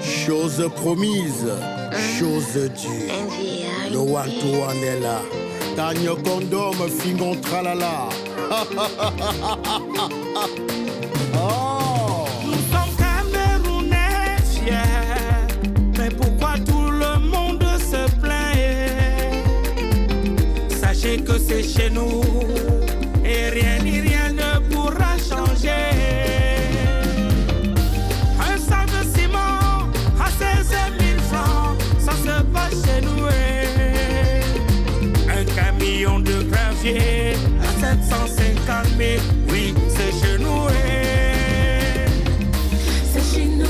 Chose promise, chose due. Le one-to-one est là. Tagno condom, fingon tralala. Oh. Nous sommes Camerounais fiers, mais pourquoi tout le monde se plaint? Sachez que c'est chez nous et rien ni rien ne pourra changer. Un sac de ciment à 16 000 francs, ça se passe chez nous. Un camion de gravier à 750 000, oui, c'est chez nous. C'est chez nous.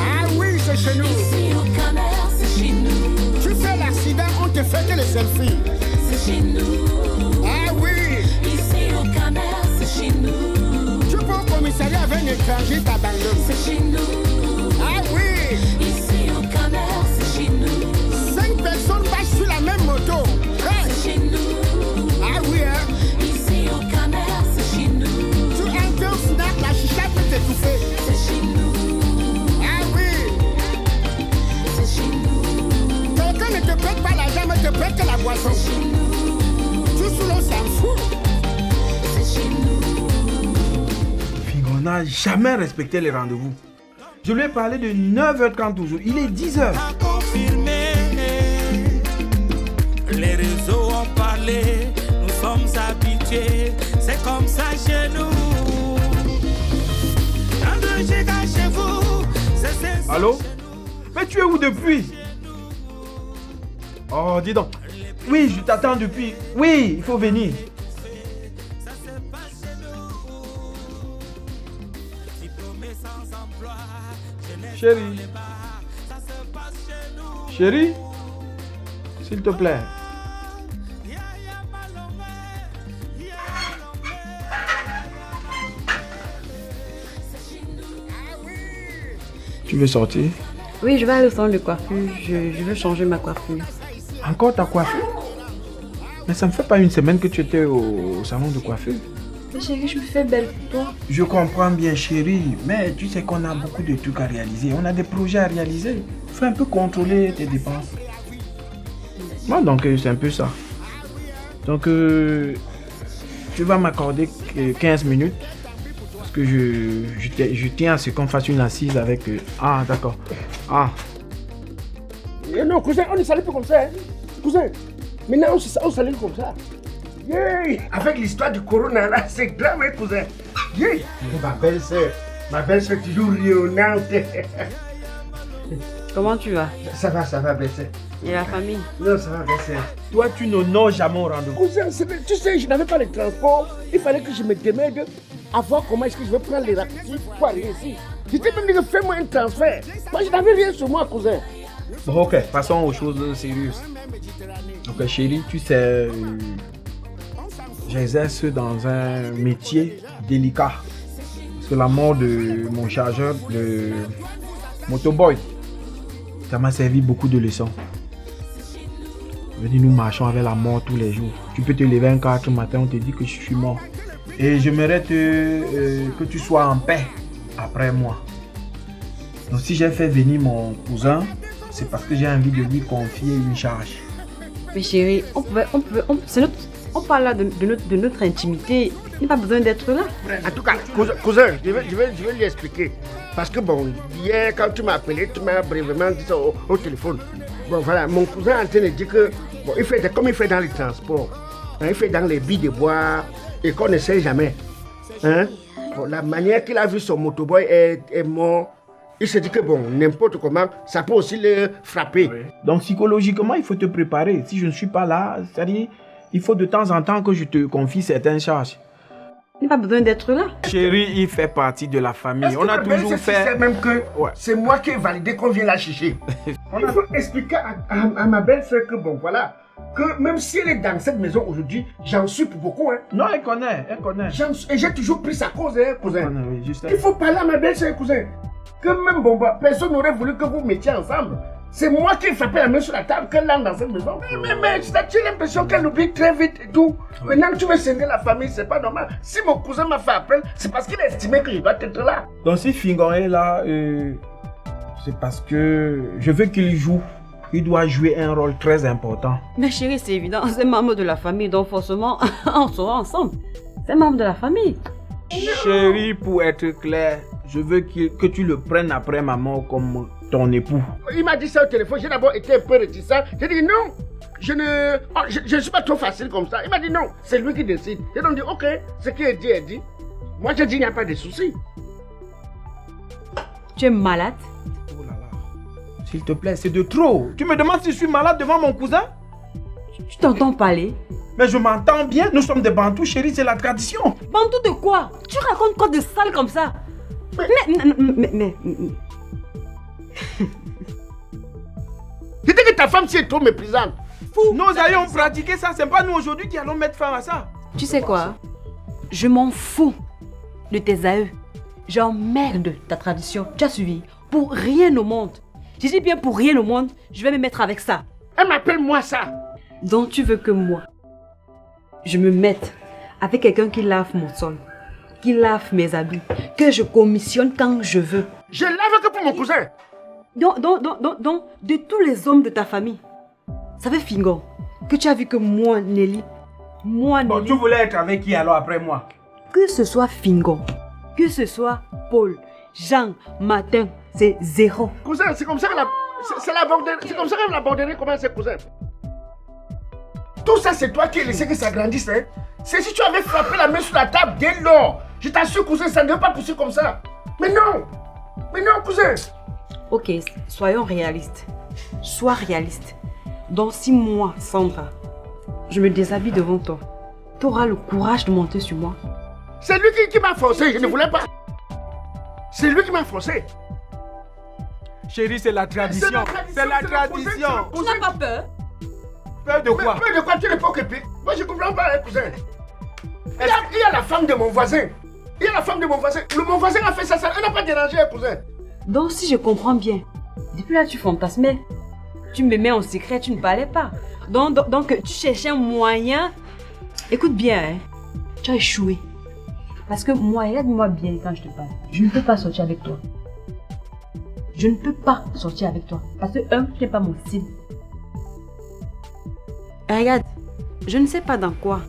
Ah oui, c'est chez nous. Ici au Cameroun, c'est chez nous. Tu fais l'accident, on te fait que les selfies. C'est chez nous. Ah oui. Ici au Cameroun, c'est chez nous. Tu peux au commissariat avec un étranger, t'abandonnes. C'est chez nous. Ah oui. Ici au Cameroun, c'est chez nous. 5 personnes passent sur la même moto. Hey. C'est chez nous. Ah oui, hein. Ici au Cameroun, c'est chez nous. Tu entres au snack, la chicha peut t'étouffer. C'est chez nous. Ah oui. C'est chez nous. Quelqu'un ne te prête pas l'argent, mais te prête que la boisson. C'est chez nous. Tout sous l'eau, s'en fout. C'est chez nous. Figo n'a jamais respecté les rendez-vous. Je lui ai parlé de 9h30 toujours. Il est 10h. A confirmé, les réseaux ont parlé, nous sommes habitués, c'est comme ça chez nous. Dans 2 gigas chez vous, c'est 500 Allô? chez nous. Mais tu es où depuis? Oh, dis donc. Oui, je t'attends depuis. Oui, il faut venir. Ça se passe chez nous. Diplômé sans emploi, jeunesse Chérie. dans les bars, ça se passe chez nous. Chérie, s'il te plaît. Yaya Malomé, Yaya Tu veux sortir? Oui, je vais aller au salon de coiffure. Je veux changer ma coiffure. Encore ta coiffure? Mais ça ne fait pas une semaine que tu étais au salon de coiffure. Mais chérie, je me fais belle pour toi. Je comprends bien, chérie, mais tu sais qu'on a beaucoup de trucs à réaliser. On a des projets à réaliser. Faut un peu contrôler tes dépenses. Moi, donc, c'est un peu ça. Donc, tu vas m'accorder 15 minutes. Parce que je tiens à ce qu'on fasse une assise avec... Ah, d'accord. Ah. Non, cousin, on ne salue plus comme ça. Hein. Cousin, maintenant on salue comme ça. Yeah. Avec l'histoire du corona là, c'est grave, hein, cousin. Yeah. Ma belle-sœur toujours rayonnante. Comment tu vas? Ça va, belle-sœur. Et la famille? Non, ça va, belle-sœur. Toi, tu n'honores jamais au rendez-vous. Cousin, tu sais, je n'avais pas de transport. Il fallait que je me démerde à voir comment est-ce que je vais prendre les raccourcis pour arriver ici. J'étais même dit que fais-moi un transfert. Moi, je n'avais rien sur moi, cousin. Bon, ok, passons aux choses sérieuses. Donc, chérie, tu sais, j'exerce dans un métier délicat. Parce que la mort de mon chargeur de motoboy, ça m'a servi beaucoup de leçons. Nous marchons avec la mort tous les jours. Tu peux te lever un 4 matin, on te dit que je suis mort. Et j'aimerais que tu sois en paix après moi. Donc si j'ai fait venir mon cousin, c'est parce que j'ai envie de lui confier une charge. Mais chérie, on parle là de notre intimité. Il n'y a pas besoin d'être là. En tout cas, cousin, je vais lui expliquer. Parce que bon, hier quand tu m'as appelé, tu m'as brièvement dit ça au téléphone. Bon voilà, mon cousin est en train de dire que bon, il fait comme il fait dans les transports, hein, il fait dans les billes de bois et qu'on ne sait jamais. Hein? Bon, la manière qu'il a vu son motoboy est mort. Il se dit que bon, n'importe comment, ça peut aussi le frapper. Oui. Donc psychologiquement, il faut te préparer. Si je ne suis pas là, c'est-à-dire, il faut de temps en temps que je te confie certaines charges. Il n'y a pas besoin d'être là. Chérie, il fait partie de la famille. On a toujours fait... C'est même que ouais. C'est moi qui ai validé qu'on vient la chercher. Il faut expliquer à ma belle-sœur que bon, voilà, que même si elle est dans cette maison aujourd'hui, j'en suis pour beaucoup. Hein. Non, elle connaît. Et j'ai toujours pris sa cause, hein, cousin. Oui, juste... Il faut parler à ma belle-sœur, cousin. Que même bon, personne n'aurait voulu que vous mettiez ensemble. C'est moi qui ai frappé la main sur la table qu'elle lance dans cette maison. Mais j'ai l'impression qu'elle oublie très vite et tout. Maintenant que tu veux scender la famille, c'est pas normal. Si mon cousin m'a fait appel, c'est parce qu'il a estimé que je dois être là. Donc si Fingon est là, c'est parce que je veux qu'il joue. Il doit jouer un rôle très important. Mais chérie, c'est évident, c'est membre de la famille, donc forcément, on sera ensemble. C'est membre de la famille. Chérie, pour être clair, je veux que tu le prennes après maman comme ton époux. Il m'a dit ça au téléphone, j'ai d'abord été un peu réticent. J'ai dit non, je ne suis pas trop facile comme ça. Il m'a dit non, c'est lui qui décide. J'ai donc dit ok, ce qui est dit est dit. Moi j'ai dit il n'y a pas de souci. Tu es malade? Oh là là. S'il te plaît, c'est de trop. Tu me demandes si je suis malade devant mon cousin? Tu t'entends parler? Mais je m'entends bien, nous sommes des Bantous, chérie, c'est la tradition. Bantou de quoi? Tu racontes quoi de sale comme ça? Mais... Je dis que ta femme si est trop méprisante. Fou. Nous allons pratiquer ça, c'est pas nous aujourd'hui qui allons mettre fin à ça. Tu sais quoi? Je m'en fous de tes aïeux. J'emmerde ta tradition. Tu as suivi? Pour rien au monde. Je dis bien pour rien au monde, je vais me mettre avec ça. Elle m'appelle moi ça. Donc tu veux que moi, je me mette avec quelqu'un qui lave mon sol, qui lave mes habits, que je commissionne quand je veux. Je lave que pour mon cousin. Donc, de tous les hommes de ta famille, ça fait Fingon que tu as vu que moi, Nelly, Bon, tu voulais être avec qui alors après moi? Que ce soit Fingon, que ce soit Paul, Jean, Martin, c'est zéro. Cousin, c'est comme ça qu'elle a... C'est comme ça qu'elle a abandonné comment ses cousins. Tout ça, c'est toi qui as laissé que ça grandisse, hein. C'est si tu avais frappé la main sur la table dès lors. Je t'assure, cousin, ça ne devait pas pousser comme ça. Mais non, cousin. Ok, soyons réalistes. Sois réaliste. Dans 6 mois, Sandra, je me déshabille devant toi. Tu auras le courage de monter sur moi. C'est lui qui m'a forcé, je ne voulais pas. C'est lui qui m'a forcé. Chérie, c'est la tradition. C'est la tradition. Tu n'as pas peur? Peur de quoi? Peur de quoi? Tu n'es pas occupé. Moi, je ne comprends pas, hein, cousin. Il y a la femme de mon voisin. Mon voisin a fait ça, elle n'a pas dérangé, hein, cousin. Donc, si je comprends bien, depuis là, tu fantasmais. Tu me mets en secret, tu ne parlais pas. Donc tu cherchais un moyen. Écoute bien, hein. Tu as échoué. Parce que moi, regarde-moi bien quand je te parle. Je ne peux pas sortir avec toi. Je ne peux pas sortir avec toi. Parce que, tu n'es pas mon cible. Regarde, je ne sais pas dans quoi.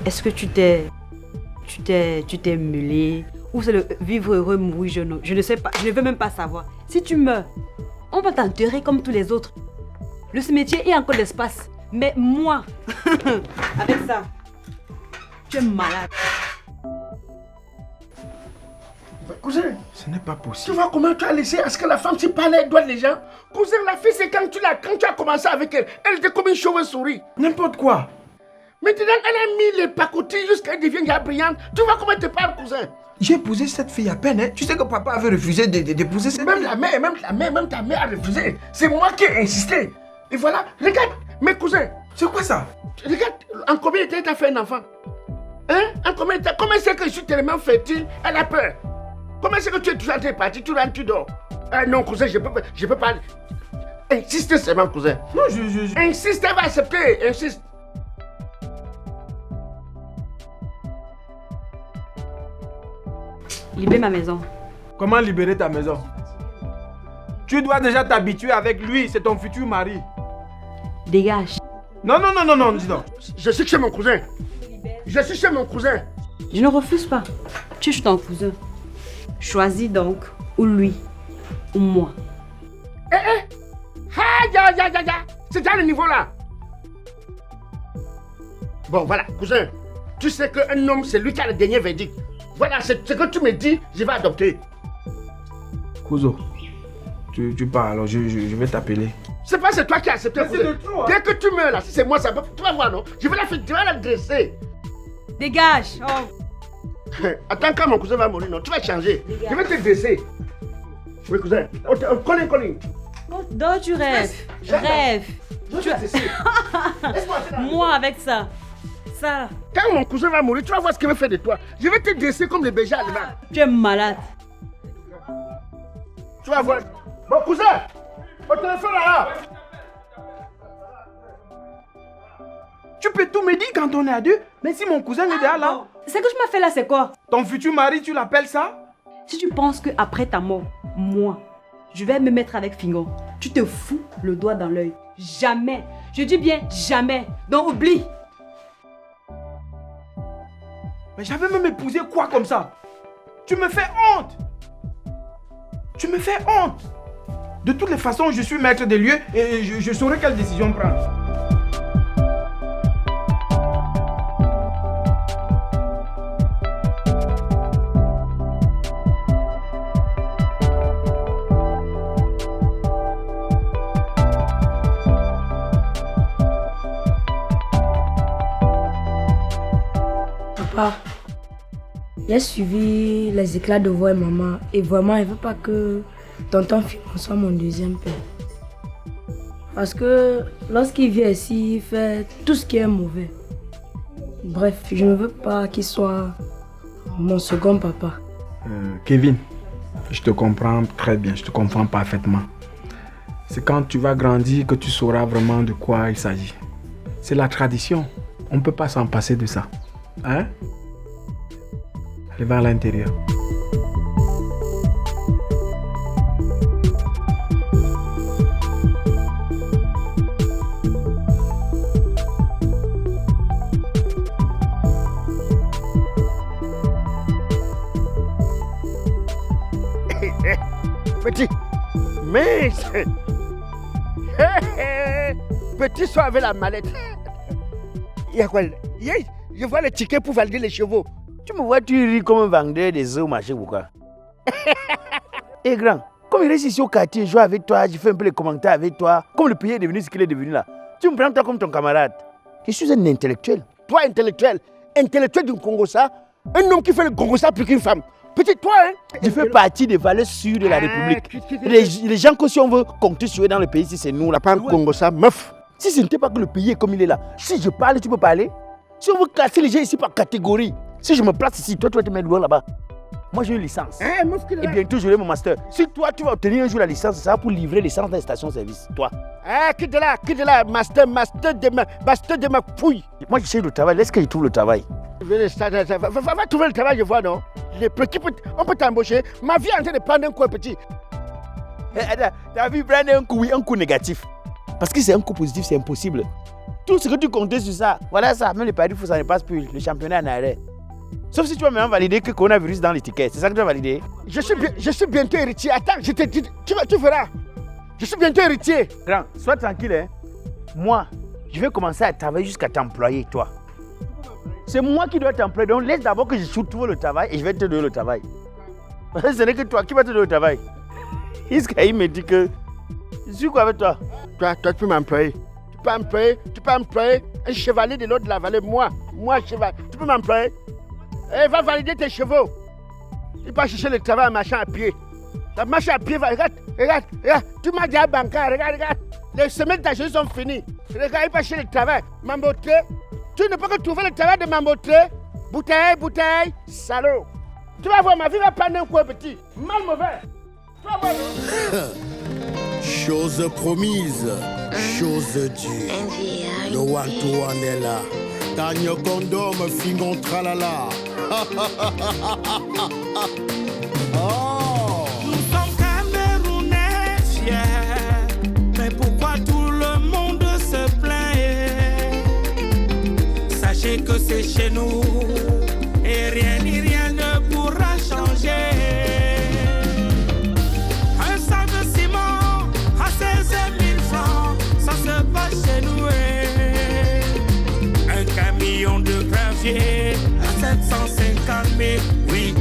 Est-ce que tu t'es mêlé? Ou c'est le vivre heureux, mourir jeune? Je ne sais pas, je ne veux même pas savoir. Si tu meurs, on va t'enterrer comme tous les autres. Le cimetière est encore l'espace. Mais moi, avec ça, tu es malade. Cousin, ce n'est pas tu possible. vois comment tu as laissé à ce que la femme s'y parlait avec les gens? Cousin, la fille, c'est quand tu as commencé avec elle, elle était comme une chauve-souris. N'importe quoi. Maintenant, elle a mis les pacotilles jusqu'à ce qu'elle devienne brillante. Tu vois comment elle te parle, cousin? J'ai épousé cette fille à peine, hein. Tu sais que papa avait refusé d'épouser cette fille. Même ta mère a refusé. C'est moi qui ai insisté. Et voilà, regarde, mes cousins. C'est quoi ça? Regarde, en combien de temps t'as fait un enfant? Hein? En combien de temps? Comment c'est que je suis tellement fertile? Elle a peur. Comment c'est que tu es toujours en train de partir, tu rentres, tu dors? Ah non, cousin, je peux pas. Insiste seulement, cousin. Non, je... Insiste, elle va accepter, insiste. Libère ma maison. Comment libérer ta maison? Tu dois déjà t'habituer avec lui, c'est ton futur mari. Dégage. Non, dis donc. Je suis chez mon cousin. Je Je ne refuse pas. Tu es ton cousin. Choisis donc, ou lui, ou moi. C'est à le niveau là. Bon, voilà, cousin. Tu sais qu'un homme, c'est lui qui a le dernier verdict. Voilà, ce que tu me dis, je vais adopter. Cousin, tu pars, alors je vais t'appeler. C'est pas c'est toi qui as accepté, cousin. Trop, hein. Dès que tu meurs là, si c'est moi, ça peut... Tu vas voir, non? Je vais la dresser. Dégage. Oh. Attends quand mon cousin va mourir, non? Tu vas changer. Dégage. Je vais te dresser. Oui, cousin. Colin. Donc tu rêves. Rêve. Moi avec ça. Ça. Quand mon cousin va mourir, tu vas voir ce qu'il va faire de toi. Je vais te dresser comme les bergers allemands. Tu es malade. Tu vas voir. Bon, cousin, Au téléphone là. Tu peux tout me dire quand on est à deux, mais si mon cousin est derrière là, Ce que je m'as fait là, c'est quoi? ton futur mari, tu l'appelles ça? Si tu penses qu'après ta mort, moi, je vais me mettre avec Fingon, tu te fous le doigt dans l'œil. Jamais. Je dis bien jamais. Donc oublie. Mais j'avais même épousé quoi comme ça? Tu me fais honte! Tu me fais honte! De toutes les façons, je suis maître des lieux et je saurai quelle décision prendre. Papa, j'ai suivi les éclats de voix et maman et vraiment, il ne veut pas que tonton Fingon soit mon deuxième père. Parce que lorsqu'il vient ici, il fait tout ce qui est mauvais. Bref, je ne veux pas qu'il soit mon second papa. Kevin, je te comprends très bien, je te comprends parfaitement. C'est quand tu vas grandir que tu sauras vraiment de quoi il s'agit. C'est la tradition, on ne peut pas s'en passer de ça. Hein? Allez vers l'intérieur. Petit. Mais. Petit soir avec la mallette. Il y a quoi? Je vois les tickets pour valider les chevaux. Tu me vois, tu ris comme un vendeur des œufs au marché ou quoi? Eh grand, comme il reste ici au quartier, je joue avec toi, je fais un peu les commentaires avec toi. Comme le pays est devenu ce qu'il est devenu là. Tu me prends toi comme ton camarade. Je suis un intellectuel. Toi, intellectuel du Congo, ça. Un homme qui fait le Congo, ça plus qu'une femme. Petit, toi, hein? Je fais partie des valeurs sûres de la République. Les gens que si on veut compter sur eux dans le pays, si c'est nous, là, Pas un Congo, ça, meuf. si ce n'était pas que le pays est comme il est là, si je parle, tu peux parler. Si on veut classer les gens ici par catégorie, si je me place ici, toi, tu vas te mettre loin là-bas. Moi, j'ai une licence. Et bientôt, j'aurai mon master. Si toi, tu vas obtenir un jour la licence, ça va pour livrer l'essence dans les stations-service. Toi. Quitte de là, master de ma fouille. Moi, je cherche le travail. Laisse que je trouve le travail. Va trouver le travail, je vois, non? Les petits, on peut t'embaucher. Ma vie est en train de prendre un coup, petit. Ta vie prend un coup, oui, un coup négatif. Parce que c'est un coup positif, c'est impossible. Tout ce que tu comptais sur ça, voilà ça. Même les paris fous, ça ne passe plus. Le championnat en arrêt. Sauf si tu vas maintenant valider que coronavirus dans l'étiquette. C'est ça que tu vas valider? Je suis bientôt héritier. Attends, je te dis, tu verras. Je suis bientôt héritier. Grand, sois tranquille, hein. Moi, je vais commencer à travailler jusqu'à t'employer, toi. C'est moi qui dois t'employer. Donc laisse d'abord que je trouve le travail et je vais te donner le travail. Ce n'est que toi qui vas te donner le travail. Il me dit que je suis quoi avec toi? Toi, tu peux m'employer. Tu peux employer un chevalier de l'autre de la vallée. Moi, cheval. Tu peux m'employer. Et va valider tes chevaux. Il va chercher le travail en marchant à pied. La marche à pied, regarde. Tu m'as dit à Banca, regarde. Les semaines de ta cheveux sont finies. Regarde, il va chercher le travail. Mamboté. Tu ne peux que trouver le travail de Mamboté. Bouteille, salaud. Tu vas voir, ma vie va prendre un coup petit. Mal mauvais. Tu vas voir, non? Chose promise, chose due. Le Wantuan est là. Tanyo condom, fingon tralala. Oh. Nous sommes Camerounais fiers, mais pourquoi tout le monde se plaint? Sachez que c'est chez nous et rien ni rien ne pourra changer. Un sac de ciment à 16 000 francs, ça se passe chez nous. Un camion de gravier à 750 000, oui,